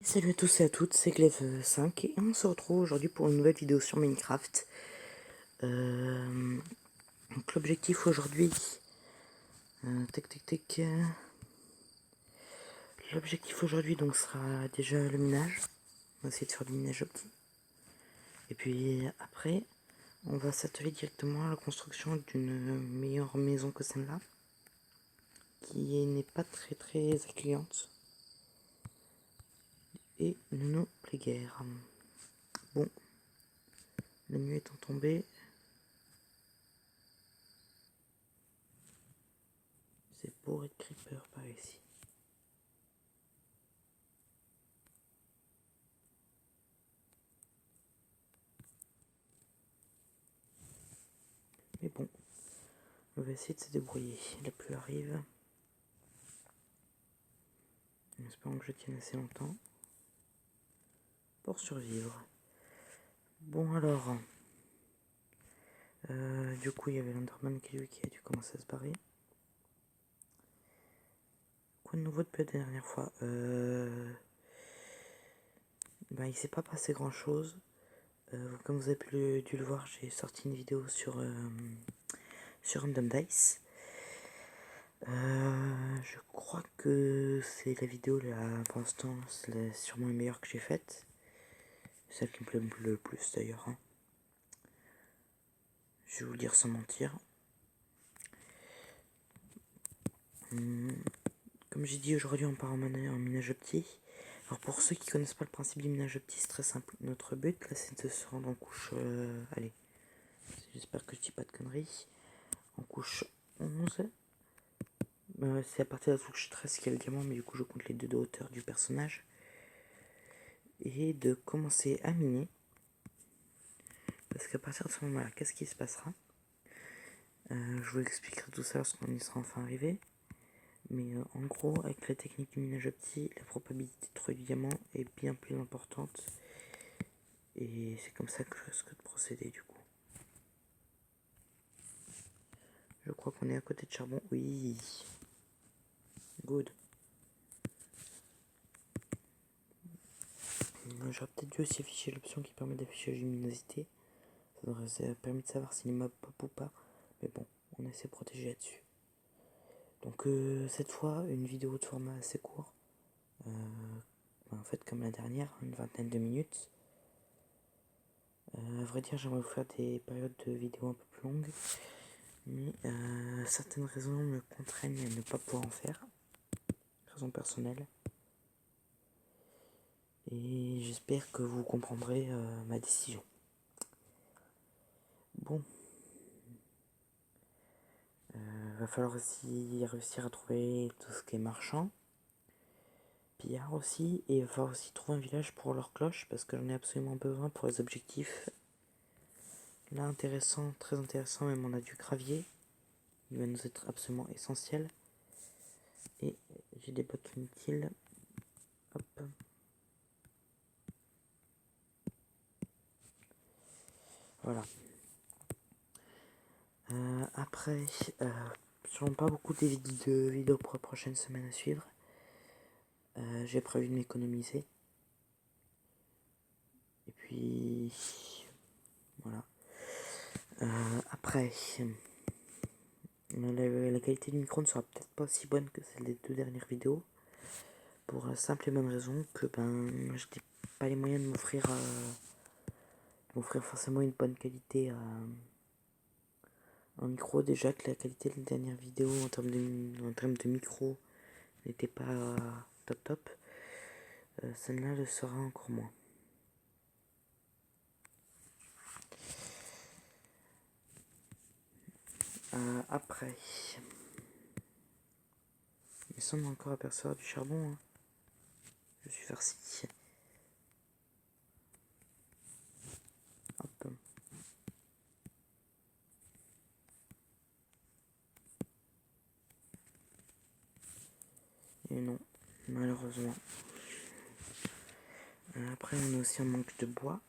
Salut à tous et à toutes, c'est Glaive5 et on se retrouve aujourd'hui pour une nouvelle vidéo sur Minecraft. Donc l'objectif aujourd'hui, l'objectif aujourd'hui donc sera déjà le minage. On va essayer de faire du minage optique. Et puis après, on va s'atteler directement à la construction d'une meilleure maison que celle-là, qui n'est pas très accueillante. Et ne nous plaît guère. Bon, la nuit étant tombée, c'est pour être creeper par ici. Mais bon, on va essayer de se débrouiller. La pluie arrive. En espérant que je tienne assez longtemps pour survivre. Bon alors, du coup il y avait l'Enderman qui a dû commencer à se barrer. Quoi de nouveau depuis la dernière fois il s'est pas passé grand chose. Comme vous avez dû le voir, j'ai sorti une vidéo sur Random Dice. Je crois que c'est la vidéo là, pour l'instant, c'est sûrement la meilleure que j'ai faite. Celle qui me plaît le plus d'ailleurs. Hein. Je vais vous le dire sans mentir. Comme j'ai dit, aujourd'hui on part en minage optique. Alors pour ceux qui connaissent pas le principe du minage optique, c'est très simple. Notre but là c'est de se rendre en couche, allez, j'espère que je dis pas de conneries, en couche 11. C'est à partir de la couche 13 qu'il y a le diamant, mais du coup je compte les deux de hauteur du personnage. Et de commencer à miner. Parce qu'à partir de ce moment là, qu'est-ce qui se passera? Je vous expliquerai tout ça lorsqu'on y sera enfin arrivé. Mais en gros, avec la technique du minage optique, la probabilité de trouver du diamant est bien plus importante. Et c'est comme ça que je risque de procéder du coup. Je crois qu'on est à côté de charbon. Oui. Good. J'aurais peut-être dû aussi afficher l'option qui permet d'afficher la luminosité. Ça aurait permis de savoir si les mobs pop ou pas. Mais bon, on essaie de protéger là-dessus. Donc cette fois, une vidéo de format assez court. En fait, comme la dernière, une vingtaine de minutes. À vrai dire, j'aimerais vous faire des périodes de vidéos un peu plus longues. Mais certaines raisons me contraignent à ne pas pouvoir en faire. Raisons personnelles. Et j'espère que vous comprendrez ma décision. Bon. Va falloir aussi réussir à trouver tout ce qui est marchand. Pillard aussi. Et il va falloir aussi trouver un village pour leur cloche. Parce que j'en ai absolument besoin pour les objectifs. Là, intéressant, très intéressant. Même on a du gravier. Il va nous être absolument essentiel. Et j'ai des blocs inutiles. Hop. Voilà. Après, sûrement pas beaucoup de vidéos pour la prochaine semaine à suivre. J'ai prévu de m'économiser. Et puis, voilà. Après, la qualité du micro ne sera peut-être pas aussi bonne que celle des deux dernières vidéos. Pour la simple et bonne raison que je n'ai pas les moyens de m'offrir forcément une bonne qualité en micro. Déjà que la qualité de la dernière vidéo en termes de micro n'était pas top. Celle-là le sera encore moins. Après, il me semble encore apercevoir du charbon. Hein. Je suis farci. Hop. Et non, malheureusement. Après, on a aussi un manque de bois.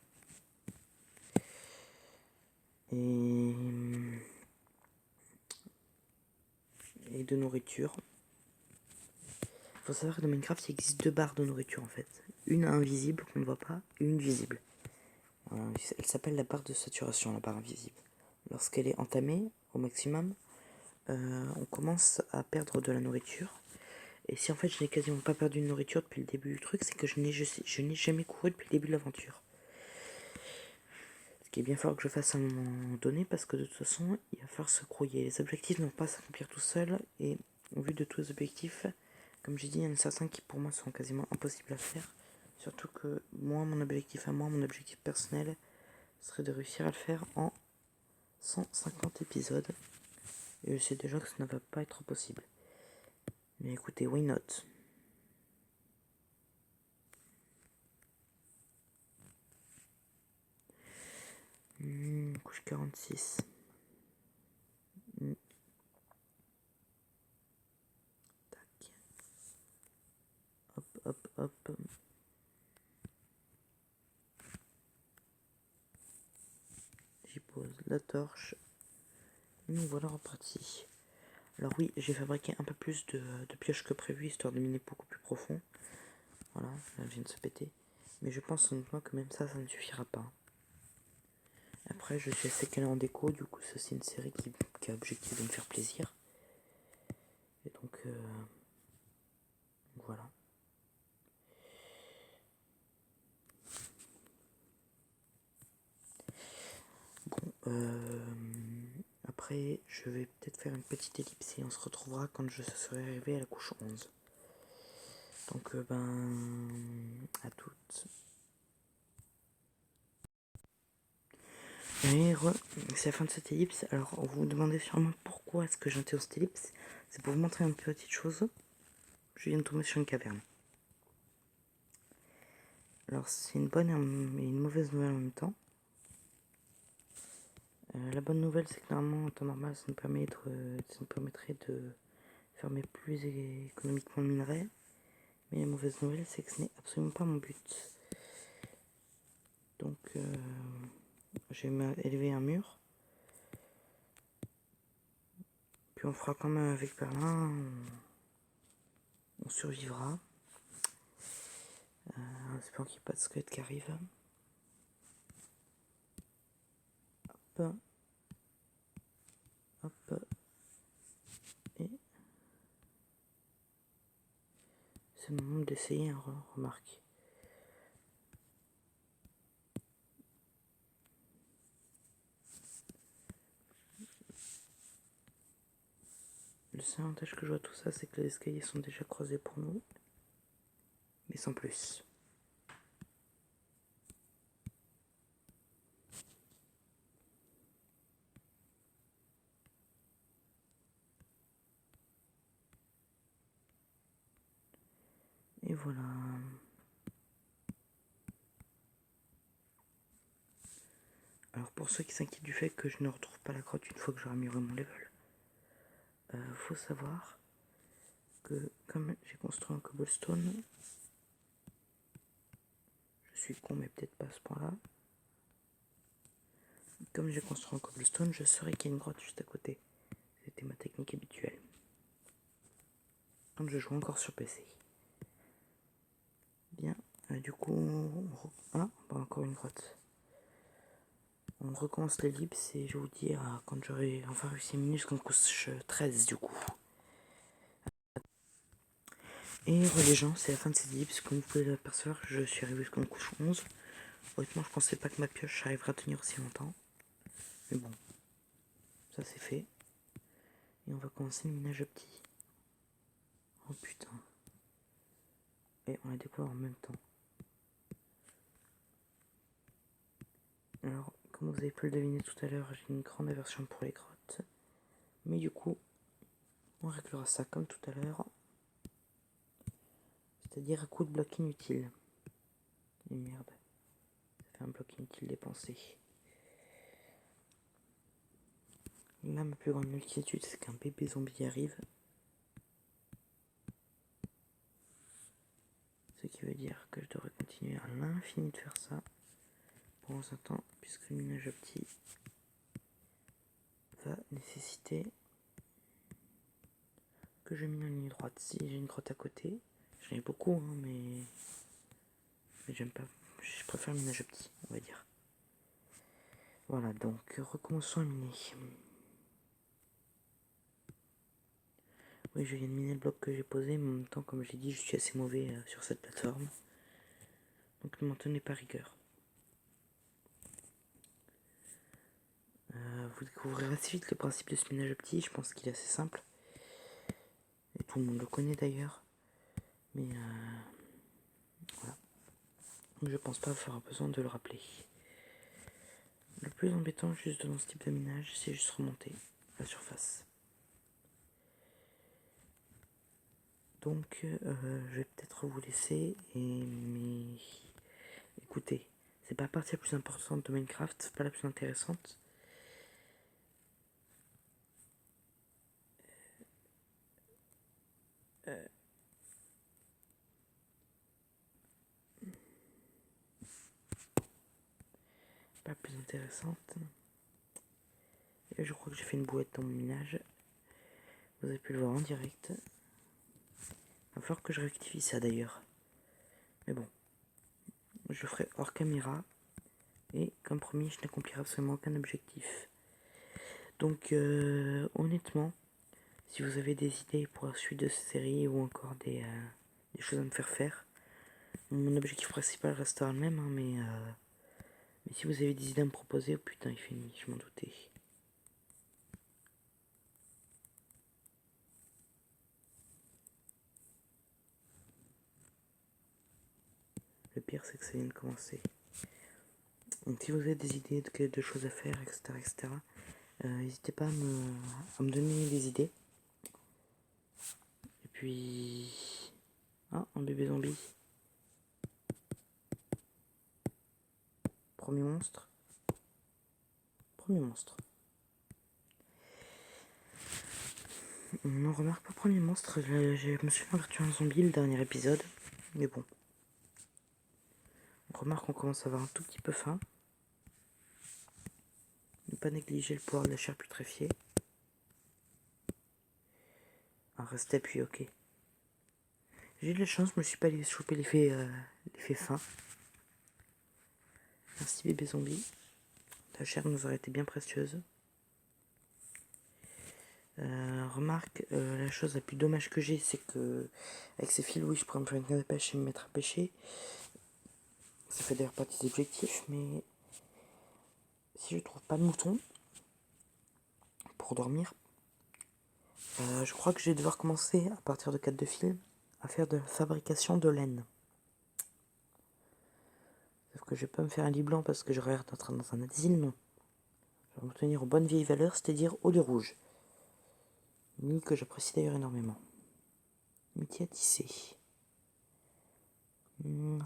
Et de nourriture. faut savoir que dans Minecraft, il existe 2 barres de nourriture en fait. Une invisible qu'on ne voit pas et une visible. Elle s'appelle la barre de saturation, la barre invisible. Lorsqu'elle est entamée au maximum, on commence à perdre de la nourriture. Et si en fait je n'ai quasiment pas perdu de nourriture depuis le début du truc, c'est que je n'ai jamais couru depuis le début de l'aventure. Ce qui est bien fort que je fasse à un moment donné, parce que de toute façon, il va falloir se grouiller. Les objectifs n'ont pas à s'accomplir tout seuls, et au vu de tous les objectifs, comme j'ai dit, il y en a certains qui pour moi sont quasiment impossibles à faire. Surtout que moi, mon objectif personnel, serait de réussir à le faire en 150 épisodes. Et je sais déjà que ça ne va pas être possible. Mais écoutez, why not? Couche 46. Tac. Hop, hop, hop. J'y pose la torche. Et nous voilà repartis. Alors oui, j'ai fabriqué un peu plus de pioches que prévu, histoire de miner beaucoup plus profond. Voilà, elle vient de se péter. Mais je pense honnêtement que même ça, ça ne suffira pas. Après, je suis assez calé en déco, du coup, ça c'est une série qui a objectif de me faire plaisir. Et donc, voilà. Bon, après, je vais peut-être faire une petite ellipse et on se retrouvera quand je serai arrivé à la couche 11. Donc, à toutes. Et c'est la fin de cette ellipse. Alors, vous vous demandez sûrement pourquoi est-ce que j'interromps cette ellipse. C'est pour vous montrer une petite chose. Je viens de tomber sur une caverne. Alors, c'est une bonne et une mauvaise nouvelle en même temps. La bonne nouvelle, c'est que normalement, en temps normal, ça nous permettrait de fermer plus économiquement le minerai. Mais la mauvaise nouvelle, c'est que ce n'est absolument pas mon but. Donc, j'ai élevé un mur. Puis on fera quand même avec Berlin. On survivra. En espérant qu'il n'y ait pas de squelette qui arrive. Hop. Hop. Et c'est le moment d'essayer, remarque. Le seul avantage que je vois tout ça, c'est que les escaliers sont déjà creusés pour nous. Mais sans plus. Et voilà. Alors pour ceux qui s'inquiètent du fait que je ne retrouve pas la grotte une fois que j'aurai amélioré mon level, faut savoir que comme j'ai construit en cobblestone, je suis con mais peut-être pas à ce point-là. Comme j'ai construit en cobblestone, je saurais qu'il y a une grotte juste à côté. C'était ma technique habituelle. Quand je joue encore sur PC. Bien, du coup, encore une grotte. On recommence l'ellipse et je vais vous dire quand j'aurai enfin réussi à miner jusqu'en couche 13 du coup. Et les gens, c'est la fin de cette ellipse. Comme vous pouvez l'apercevoir, je suis arrivé jusqu'en couche 11. Honnêtement, je pensais pas que ma pioche arriverait à tenir aussi longtemps. Mais bon, ça c'est fait. Et on va commencer le minage petit. Oh putain. Et on la découvre en même temps. Alors, comme vous avez pu le deviner tout à l'heure, j'ai une grande aversion pour les grottes. Mais du coup, on réglera ça comme tout à l'heure. C'est-à-dire à coup de bloc inutile. Et merde. Ça fait un bloc inutile dépensé. Là, ma plus grande inquiétude, c'est qu'un bébé zombie arrive. Ce qui veut dire que je devrais continuer à l'infini de faire ça pour un temps, puisque le minage petit va nécessiter que je mine en ligne droite. Si j'ai une grotte à côté, J'en ai beaucoup, hein, mais j'aime pas. Je préfère le minage petit, on va dire. Voilà, donc recommençons à miner. Oui, je viens de miner le bloc que j'ai posé, mais en même temps, comme j'ai dit, je suis assez mauvais sur cette plateforme. Donc ne m'en tenez pas rigueur. Vous découvrirez assez vite le principe de ce minage petit, je pense qu'il est assez simple. Et tout le monde le connaît d'ailleurs. Mais voilà. Je pense pas avoir besoin de le rappeler. Le plus embêtant juste dans ce type de minage, c'est juste remonter la surface. Donc je vais peut-être vous laisser mais écoutez, c'est pas la partie la plus importante de Minecraft, c'est pas la plus intéressante. Pas la plus intéressante. Et je crois que j'ai fait une bouette dans mon minage. Vous avez pu le voir en direct. Il va falloir que je rectifie ça d'ailleurs. Mais bon, je le ferai hors caméra. Et comme promis, je n'accomplirai absolument aucun objectif. Donc honnêtement, si vous avez des idées pour la suite de cette série ou encore des choses à me faire faire, mon objectif principal restera le même, hein, mais si vous avez des idées à me proposer, oh putain, il fait nuit, je m'en doutais. Le pire, c'est que ça vient de commencer. Donc si vous avez des idées de choses à faire, etc., n'hésitez pas à me donner des idées. Et puis... Ah, un bébé zombie. Premier monstre. Premier monstre. On remarque pas premier monstre, je me suis averti un zombie le dernier épisode. Mais bon. On remarque qu'on commence à avoir un tout petit peu faim. Ne pas négliger le pouvoir de la chair putréfiée. Ah, restez appuyé, ok. J'ai eu de la chance, je me suis pas chopé l'effet faim. Merci bébé zombie. Ta chair nous aurait été bien précieuse. Remarque, la chose la plus dommage que j'ai, c'est que avec ces fils, oui, je pourrais me faire une canne à pêche et me mettre à pêcher. Ça fait d'ailleurs partie des objectifs, mais si je trouve pas de mouton pour dormir, je crois que je vais devoir commencer à partir de 4 de fil à faire de la fabrication de laine. Sauf que je vais pas me faire un lit blanc parce que j'aurais l'air d'être dans un asile, non. Je vais me tenir aux bonnes vieilles valeurs, c'est-à-dire au lit rouge. Une que j'apprécie d'ailleurs énormément. Métier à tisser.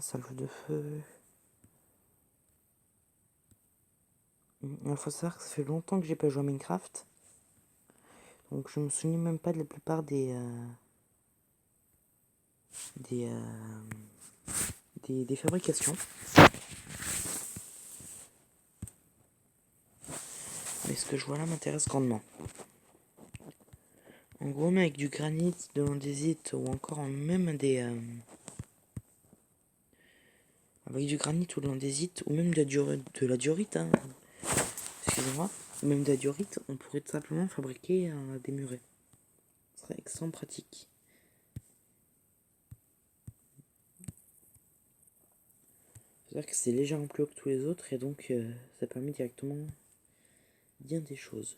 Salve de feu. Il faut savoir que ça fait longtemps que j'ai pas joué à Minecraft. Donc je me souviens même pas de la plupart des fabrications. Mais ce que je vois là m'intéresse grandement. En gros, mais avec du granit, de l'andésite ou encore même avec du granit ou de l'andésite ou même de la diorite, hein. Excusez-moi, ou même de la diorite, on pourrait tout simplement fabriquer des murets. Ce serait extrêmement pratique. C'est-à-dire que c'est légèrement plus haut que tous les autres et donc ça permet directement bien des choses.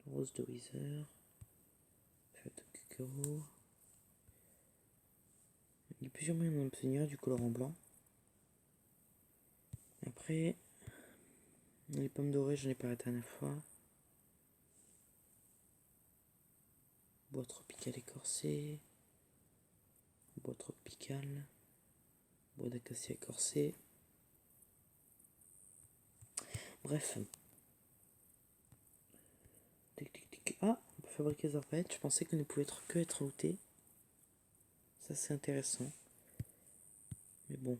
Rose de Wither, feuille de Kukuro. Il y a plusieurs moyens d'obtenir du colorant blanc. Après, les pommes dorées, j'en ai parlé la dernière fois. Bois tropical écorcé. Bois tropical. Bois d'acacia écorcé. Bref. Ah, on peut fabriquer des arbalètes. Je pensais qu'on ne pouvait que être outé. Ça, c'est intéressant. Mais bon.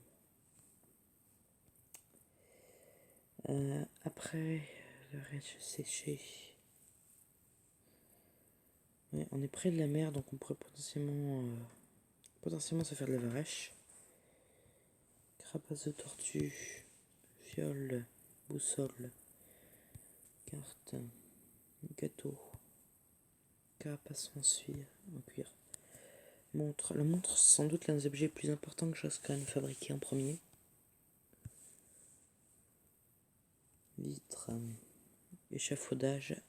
Après, le reste séché. Ouais, on est près de la mer, donc on pourrait potentiellement se faire de la varech. Carapace de tortue, fiole, boussole, carte, gâteau, carapace en cuir. Montre. La montre, c'est sans doute l'un des objets les plus importants que je quand même fabriquer en premier. Vitre, échafaudage.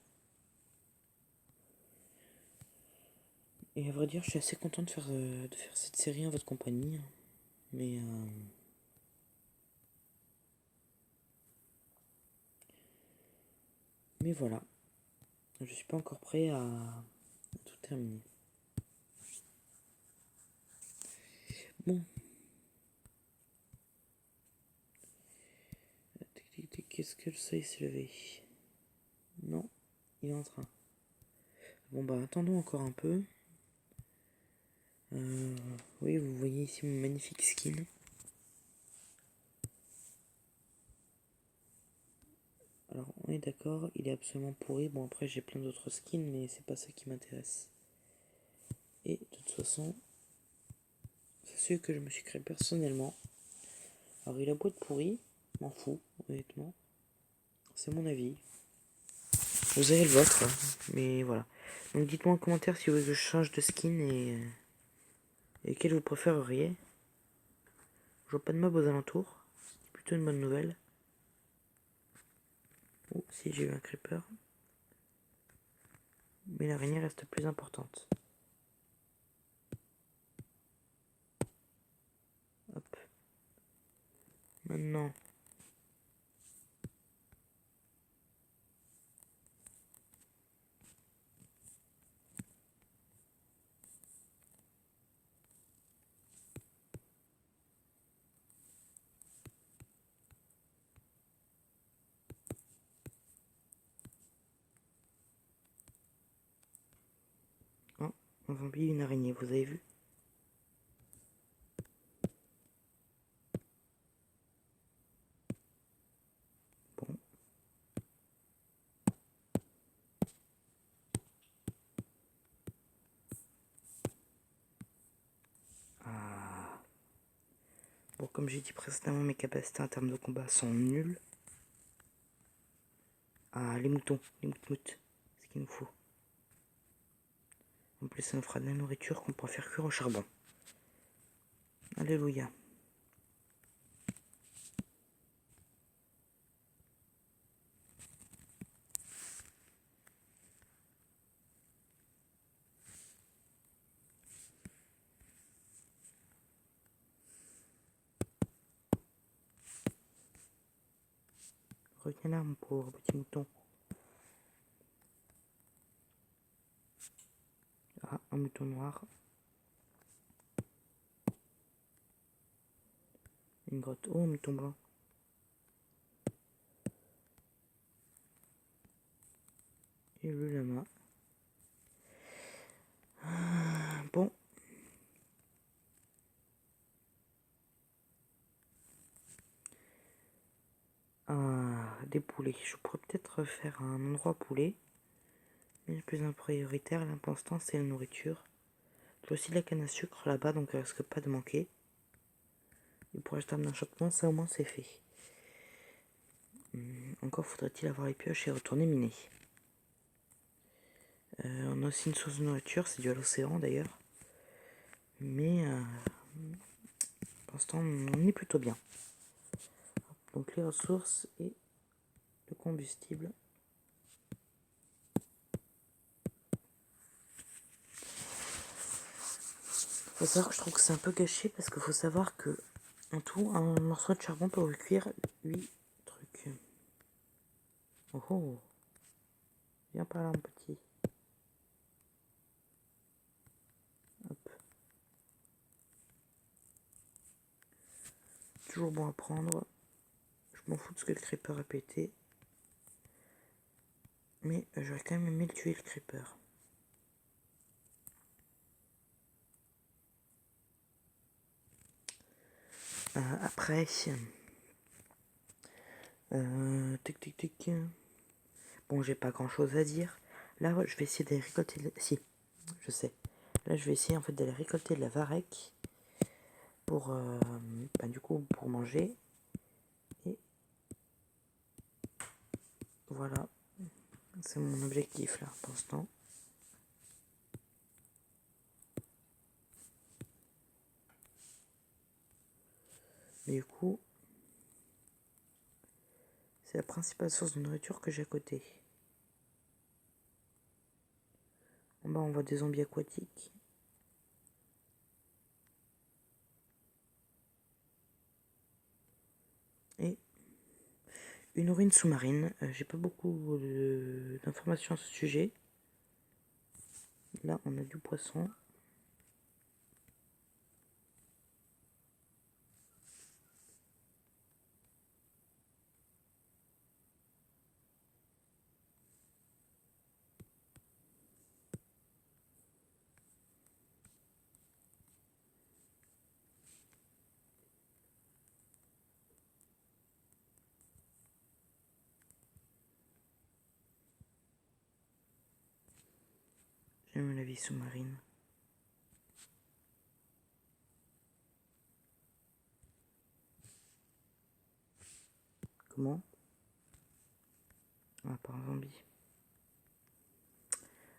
Et à vrai dire, je suis assez content de faire cette série en votre compagnie. Mais voilà. Je suis pas encore prêt à tout terminer. Bon. Qu'est-ce que le soleil s'est levé? Non, il est en train. Bon bah attendons encore un peu. Oui, vous voyez ici mon magnifique skin. Alors on est d'accord, il est absolument pourri. Bon après j'ai plein d'autres skins, mais c'est pas ça qui m'intéresse. Et de toute façon, c'est celui que je me suis créé personnellement. Alors il a beau être pourri, m'en fous, honnêtement. C'est mon avis. Vous avez le vôtre, mais voilà. Donc dites-moi en commentaire si vous voulez que je change de skin et quel vous préféreriez. Je vois pas de mob aux alentours. C'est plutôt une bonne nouvelle. Oh, si j'ai eu un creeper. Mais l'araignée reste plus importante. Hop. Maintenant. Oh, un zombie, une araignée, vous avez vu? Bon. Ah. Bon, comme j'ai dit précédemment, mes capacités en termes de combat sont nulles. Ah, les moutons, c'est ce qu'il nous faut. En plus, ça nous fera de la nourriture qu'on pourra faire cuire au charbon. Alléluia. Reviens là, mon pauvre petit mouton. Ah, un mouton noir. Une grotte. Oh, un mouton blanc. Et le lama. Ah, bon. Ah, des poulets. Je pourrais peut-être faire un endroit poulet. Mais le plus prioritaire, là, pour l'instant, c'est la nourriture. J'ai aussi de la canne à sucre là-bas, donc elle risque pas de manquer. Et pour acheter un enchantement, ça au moins c'est fait. Encore faudrait-il avoir les pioches et retourner miner. On a aussi une source de nourriture, c'est dû à l'océan d'ailleurs. Mais pour l'instant, on est plutôt bien. Donc les ressources et le combustible. Faut savoir que je trouve que c'est un peu gâché parce qu'il faut savoir que en tout, un morceau de charbon peut cuire 8 trucs. Oh oh, viens par là mon petit. Hop. Toujours bon à prendre. Je m'en fous de ce que le creeper a pété. Mais j'aurais quand même aimé le tuer le creeper. Après, tic tic tic. Bon, j'ai pas grand chose à dire. Là, je vais essayer d'aller récolter. Si, Je sais. Là, je vais essayer en fait d'aller récolter de la varech pour, du coup, pour manger. Et voilà, c'est mon objectif là pour l'instant. Mais du coup, c'est la principale source de nourriture que j'ai à côté. En bas, on voit des zombies aquatiques. Et une urine sous-marine. J'ai pas beaucoup d'informations à ce sujet. Là, on a du poisson. J'aime la vie sous-marine. Comment? Ah, par un zombie.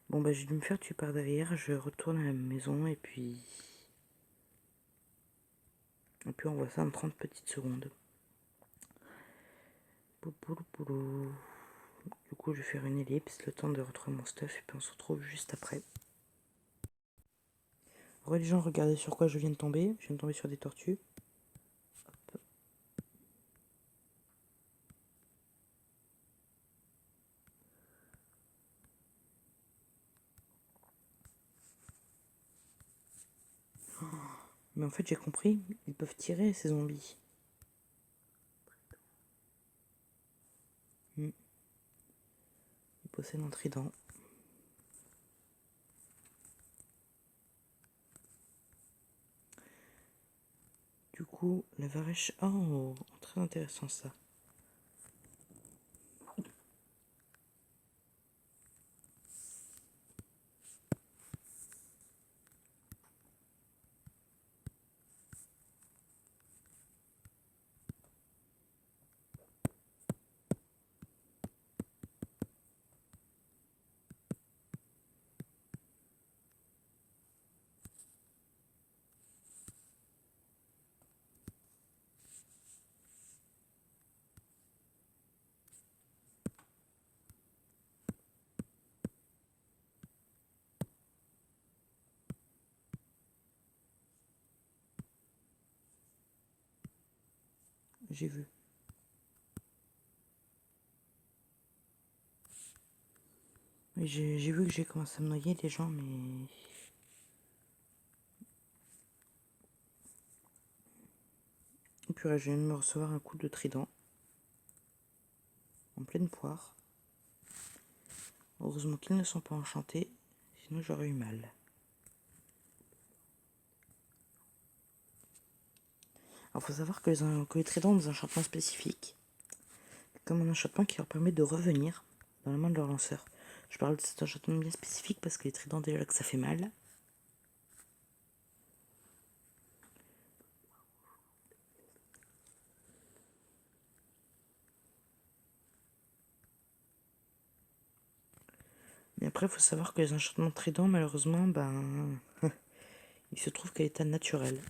Bon, bah, j'ai dû me faire tuer par derrière. Je retourne à la maison et puis. Et puis, on voit ça en 30 petites secondes. Poupoulou. Du coup, je vais faire une ellipse, le temps de retrouver mon stuff, et puis on se retrouve juste après. Les gens, regardez sur quoi je viens de tomber. Je viens de tomber sur des tortues. Hop. Mais en fait, j'ai compris, ils peuvent tirer ces zombies. Ils possèdent un trident. Du coup, la varech. Oh, très intéressant ça. J'ai vu. J'ai vu que j'ai commencé à me noyer les gens, mais. Et puis là, je viens de me recevoir un coup de trident. En pleine poire. Heureusement qu'ils ne sont pas enchantés, sinon j'aurais eu mal. Alors, faut savoir que les tridents ont des enchantements spécifiques, comme un enchantement qui leur permet de revenir dans la main de leur lanceur. Je parle de cet enchantement bien spécifique parce que les tridents, déjà que ça fait mal. Mais après, il faut savoir que les enchantements de tridents, malheureusement, il se trouve qu'à l'état naturel,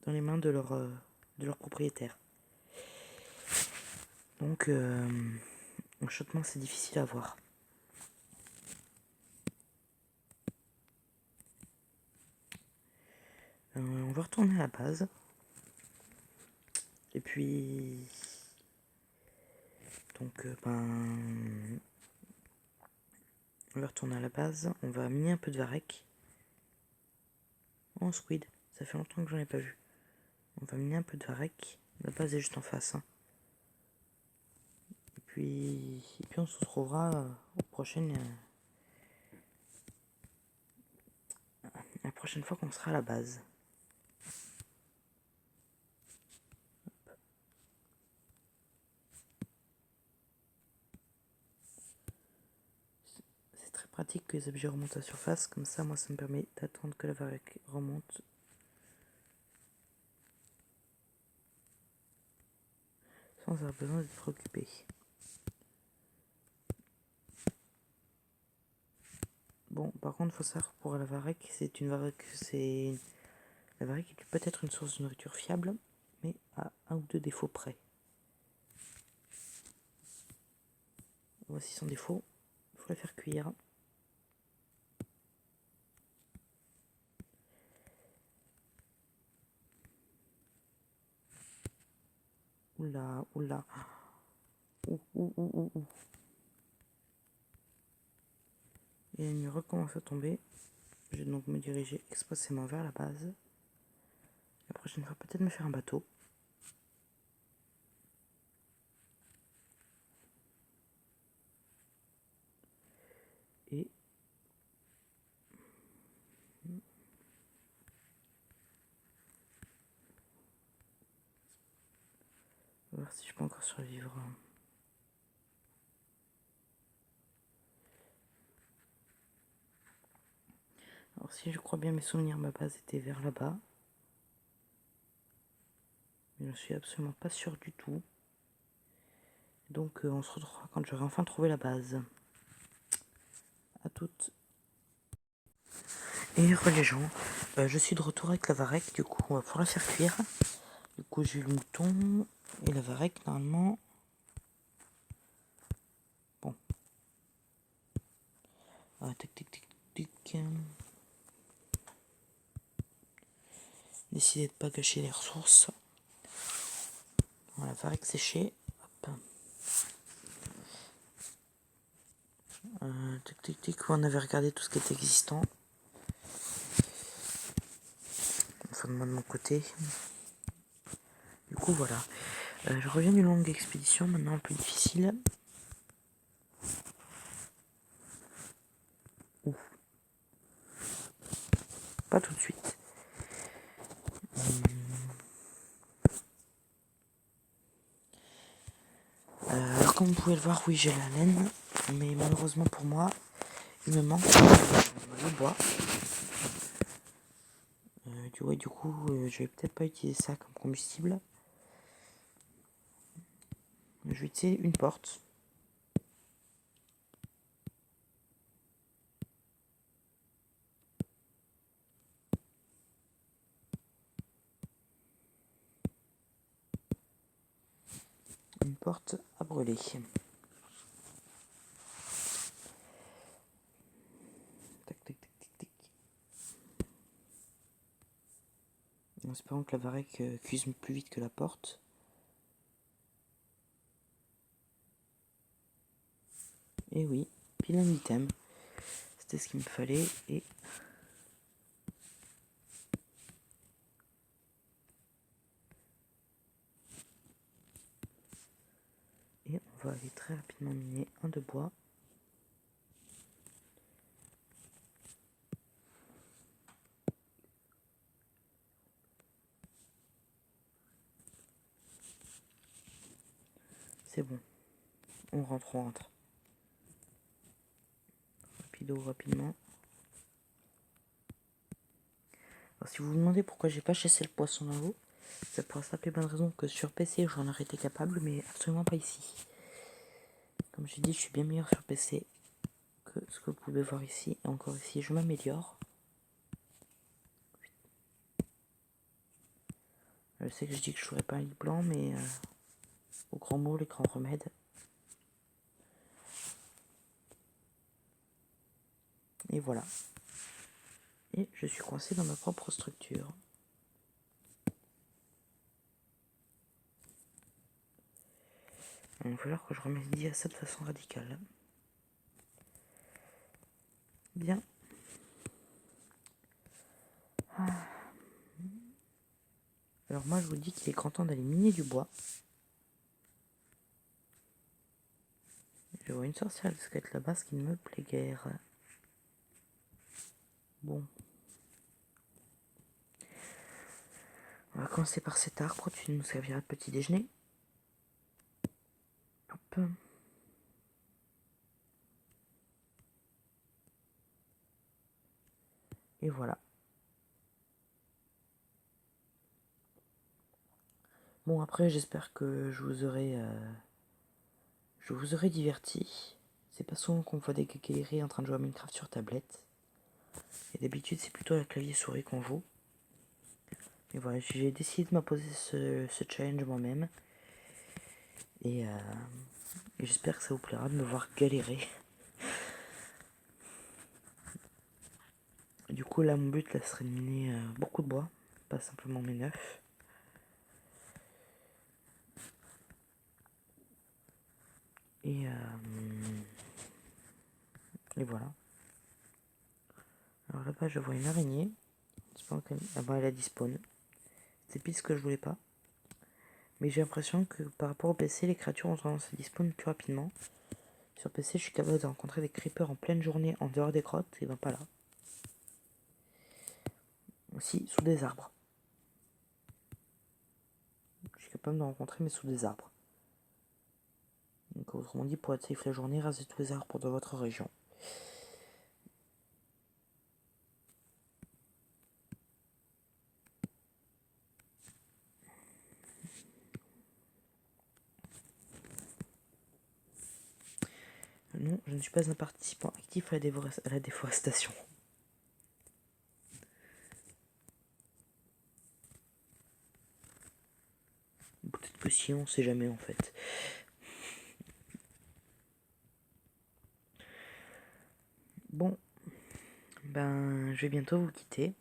dans les mains de leur propriétaire. Donc, enchantement, c'est difficile à voir. On va retourner à la base. Et puis... Donc, on va retourner à la base. On va miner un peu de varech. Oh, squid. Ça fait longtemps que j'en ai pas vu. On va miner un peu de varech. La base est juste en face. Et puis on se retrouvera aux prochaines... la prochaine fois qu'on sera à la base. C'est très pratique. pratique que les objets remontent à la surface, comme ça moi ça me permet d'attendre que la varech remonte. Sans avoir besoin d'être préoccupé. Bon, par contre, il faut savoir pour la varech, la varech est peut-être une source de nourriture fiable, mais à un ou deux défauts près. Voici son défaut, il faut la faire cuire. Oula, oula. Ouh. Et la nuit recommence à tomber. Je vais donc me diriger expressément vers la base. La prochaine fois, peut-être me faire un bateau. Et on va voir si je peux encore survivre. Alors si je crois bien mes souvenirs, ma base était vers là-bas. Mais je ne suis absolument pas sûr du tout. Donc on se retrouvera quand j'aurai enfin trouvé la base. À toutes. Et les gens, je suis de retour avec la varech, du coup on va pouvoir la faire cuire. Du coup j'ai eu le mouton et la varech normalement. Bon. Ah, tic. Décidez de pas gâcher les ressources. Voilà, varech séchée. Hop. On avait regardé tout ce qui était existant. Enfin, moi de mon côté. Du coup, voilà. Je reviens d'une longue expédition, maintenant un peu difficile. Ouh. Pas tout de suite. Alors, comme vous pouvez le voir, oui, j'ai la laine. Mais malheureusement pour moi, il me manque le bois. Du coup, je vais peut-être pas utiliser ça comme combustible. Je vais utiliser une porte. Une porte à brûler. Tac. En espérant que la varech cuise plus vite que la porte. Et oui, pile un item. C'était ce qu'il me fallait. Et on va aller très rapidement miner un de bois. C'est bon. On rentre. Rapidement. Alors, si vous vous demandez pourquoi j'ai pas chassé le poisson dans l'eau, c'est pour la simple et bonne raison que sur PC j'en aurais été capable, mais absolument pas ici. Comme j'ai dit, je suis bien meilleur sur PC que ce que vous pouvez voir ici. Et encore ici, je m'améliore. Je sais que je dis que je ferai pas un lit blanc, mais au grand mot, les grands remèdes. Et voilà. Et je suis coincé dans ma propre structure. Il va falloir que je remédie à ça de façon radicale. Bien. Alors moi je vous dis qu'il est grand temps d'aller miner du bois. Je vois une sorcière de squelette là-bas, ce qui ne me plaît guère. Bon. On va commencer par cet arbre, tu nous serviras de petit déjeuner. Hop. Et voilà. Bon, après, j'espère que je vous aurai diverti. C'est pas souvent qu'on voit des galeries en train de jouer à Minecraft sur tablette. Et d'habitude, c'est plutôt la clavier souris qu'on joue. Et voilà, j'ai décidé de m'imposer ce challenge moi-même. Et j'espère que ça vous plaira de me voir galérer. Du coup, là, mon but, là, serait de miner beaucoup de bois. Pas simplement mes 9. Et voilà. Alors là-bas, je vois une araignée. Ah bah, elle a dispawn. C'est pile ce que je voulais pas. Mais j'ai l'impression que par rapport au PC, les créatures ont tendance à dispawn plus rapidement. Sur PC, je suis capable de rencontrer des creepers en pleine journée en dehors des grottes, et ben pas là. Aussi, sous des arbres. Je suis capable de rencontrer, mais sous des arbres. Donc autrement dit, pour être safe la journée, rasez tous les arbres de votre région. Non, je ne suis pas un participant actif à la déforestation. Peut-être que si, on sait jamais en fait. Bon, ben je vais bientôt vous quitter.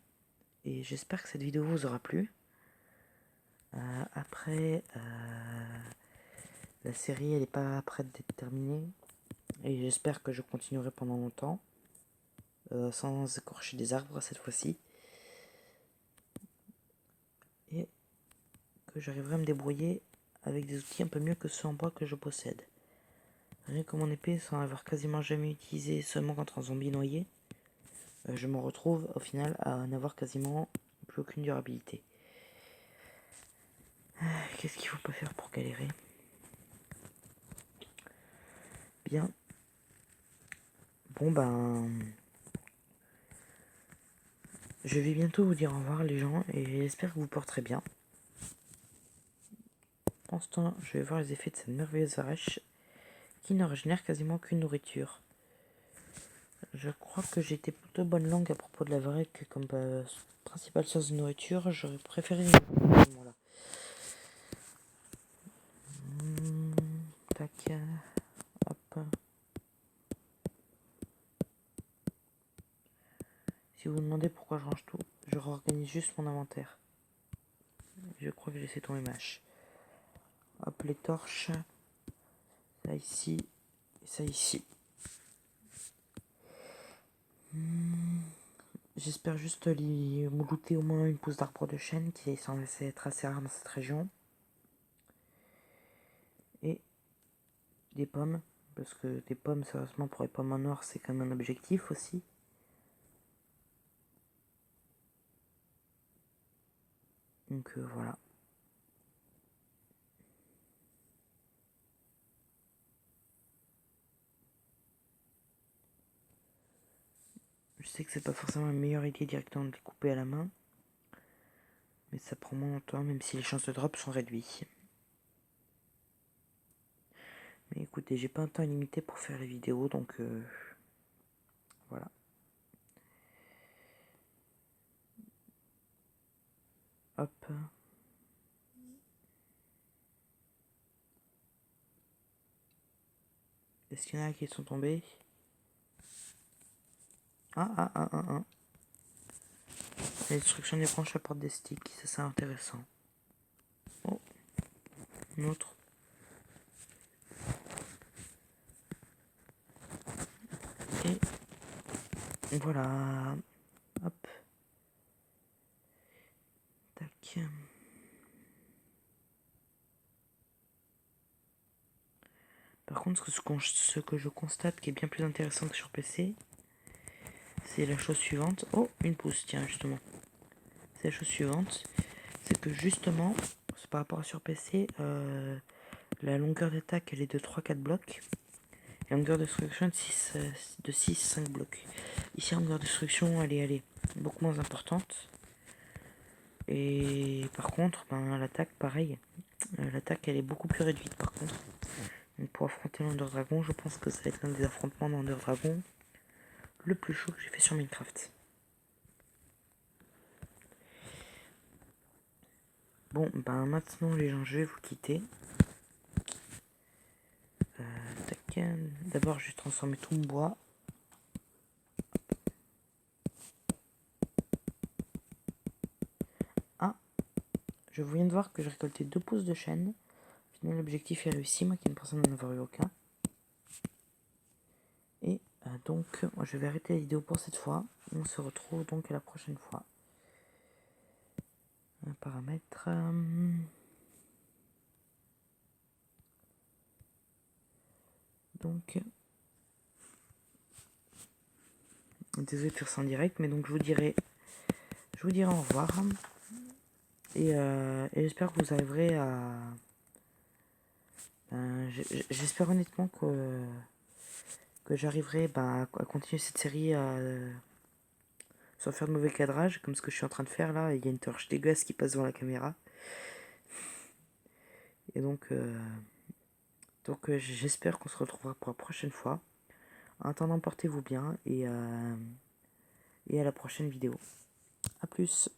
Et j'espère que cette vidéo vous aura plu. Après, la série elle n'est pas prête d'être terminée. Et j'espère que je continuerai pendant longtemps. Sans écorcher des arbres cette fois-ci. Et que j'arriverai à me débrouiller avec des outils un peu mieux que ceux en bois que je possède. Rien que mon épée, sans avoir quasiment jamais utilisé, seulement contre un zombie noyé, je me retrouve au final à n'avoir quasiment plus aucune durabilité. Qu'est-ce qu'il faut pas faire pour galérer? Bien. Bon ben... Je vais bientôt vous dire au revoir les gens et j'espère que vous porterez bien. Pendant ce temps, je vais voir les effets de cette merveilleuse arèche qui ne régénère quasiment qu'une nourriture. Je crois que j'étais plutôt bonne langue à propos de la varech comme principale source de nourriture. J'aurais préféré voilà. Tac. Hop. Si vous vous demandez pourquoi je range tout, je réorganise juste mon inventaire. Je crois que j'ai laissé tomber ma hache. Hop, les torches. Ça ici. Et ça ici. J'espère juste me looter au moins une pousse d'arbre de chêne qui est censé être assez rare dans cette région. Et des pommes. Parce que des pommes, sérieusement, pour les pommes en or, c'est quand même un objectif aussi. Donc voilà. Je sais que c'est pas forcément la meilleure idée directement de les couper à la main. Mais ça prend moins longtemps, même si les chances de drop sont réduites. Mais écoutez, j'ai pas un temps limité pour faire les vidéos, donc voilà. Hop. Est-ce qu'il y en a qui sont tombés? Ah. La destruction des branches apporte des sticks, ça c'est intéressant. Oh, un autre. Et voilà. Hop. Tac. Par contre, ce que je constate qui est bien plus intéressant que sur PC, c'est la chose suivante. Oh, une pousse, tiens, justement. C'est la chose suivante. C'est que justement, par rapport à sur PC, la longueur d'attaque elle est de 3-4 blocs. Et longueur de destruction de 6-5 blocs. Ici, longueur de destruction, elle est beaucoup moins importante. Et par contre, ben, l'attaque, pareil. L'attaque, elle est beaucoup plus réduite par contre. Donc pour affronter l'Under Dragon, je pense que ça va être l'un des affrontements d'Under Dragon le plus chaud que j'ai fait sur Minecraft. Bon, ben maintenant les gens, je vais vous quitter. D'abord, je vais transformer tout mon bois. Ah, je viens de voir que j'ai récolté 2 pouces de chêne. Finalement, l'objectif est réussi, moi qui ne pensais n'en avoir eu aucun. Et donc, moi, je vais arrêter la vidéo pour cette fois. On se retrouve donc à la prochaine fois. Un paramètre. Donc, désolé de faire ça en direct, mais donc je vous dirai au revoir. Et j'espère que vous arriverez à... j'espère honnêtement que j'arriverai à continuer cette série sans faire de mauvais cadrage, comme ce que je suis en train de faire là. Il y a une torche dégueulasse qui passe devant la caméra. Et donc j'espère qu'on se retrouvera pour la prochaine fois. En attendant, portez-vous bien et à la prochaine vidéo. A plus.